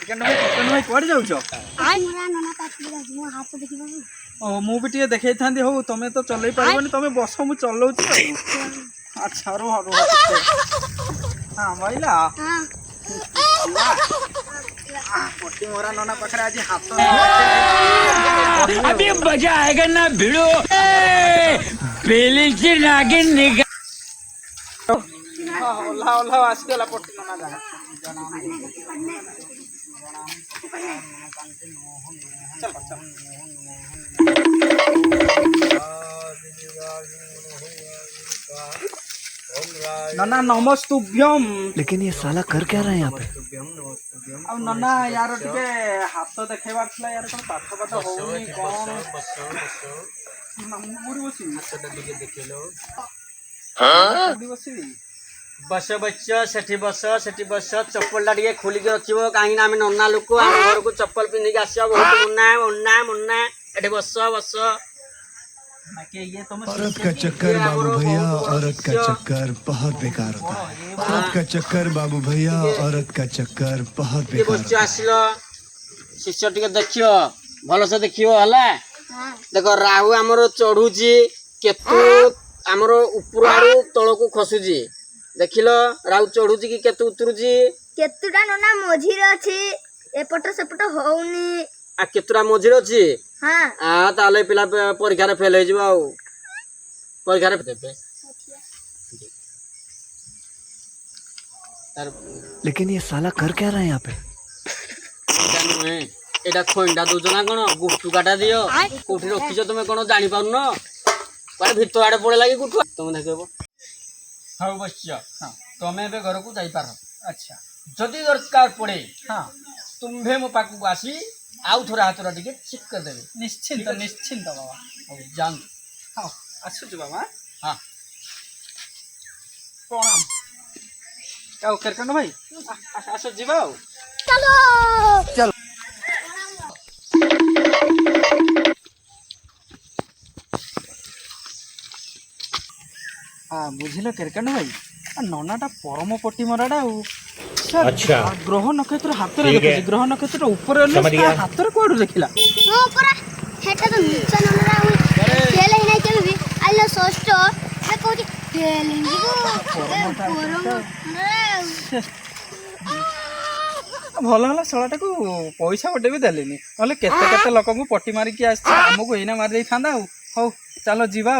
किरण भाई कुआडे जाउछ ओ मु भी टे देखै थांदी हो तमे तो चलै परबनी तमे बस मु चलौची अच्छा रो हां भाईला हां पोटी मोरा नना पखरे आज हाथ अभी मजा आएगा ना भिड़ो बेली से नागिन निकाल ओला ओला आसकेला पोटी नना जा चल चल नना नमस्तुभ्यम। लेकिन ये साला कर क्या रहा है यहाँ पे? अब नना यार टिके हाथ तो देखेबार छला यार कोन पाठ पाठ होउनी कोन नम्बुरी बसी हाथटा टिके देखिलो हां बसी बस बच्चा सेठी बस चप्पल टिके खोली के रखिबो काहे ना हम नन्ना लोक हम घर को चप्पल पिन्हि के आसिया बहुत मुन्ना एठे बस ये तो औरत का चक्कर बाबू भैया, औरत का चक्कर बहुत बेकार होता है। औरत का चक्कर बाबू भैया, औरत का चक्कर बहुत ये बेकार बच्चा आसिलो शिष्य टिके देखियो भलो से देखियो हला देखो राहु हमरो चढ़ुची केतु हमरो ऊपर आड़ू तळ को खसुची देखिलो राहु चढ़ुची कि केतु उतरुची केतुटा नना मझिरे अछि एपट सेपट होउनी आ केतुरा मझिरे अछि हां आ ताले पिला परीक्षा रे फेल हो जिवो आ परीक्षा रे देबे तार लेकिन ये साला कर क्या रहा है यहाँ पे? जानुए एटा खोंडा दोजना कोन गुटु काटा दियो कोठी रखिजो तुमे कोन जानि पाउन पर भितो आडे पड़े लागि गुटु तुम देखबो हाउ बच्चा हां तमे बे घर को जाई पार अच्छा जदी दरकार पड़े हां तुम्भे मो पाकु आसी आउ थोड़ा हातरा टिके चेक कर देबे निश्चिंत बाबा अब जान हां आसु ज बाबा हां प्रणाम का करकन भाई आसो जीवा चलो चल हां बुझिलो करकन भाई ननाटा परम पट्टी मराडा अच्छा ग्रह नक्षत्र हाथ रे देखि ग्रह नक्षत्र ऊपर हाथ रे कोड देखिला हां परा हेटा तो नीचे नना खेल ही नहीं केबे आइलो षष्ठ मैं कहूची खेल भल हला शलाटा को पैसा गोटे भी देलेनी नले केते केते लोक को पट्टी मारी की आछ हमको एना मार देई थांदा हौ चलो जीवा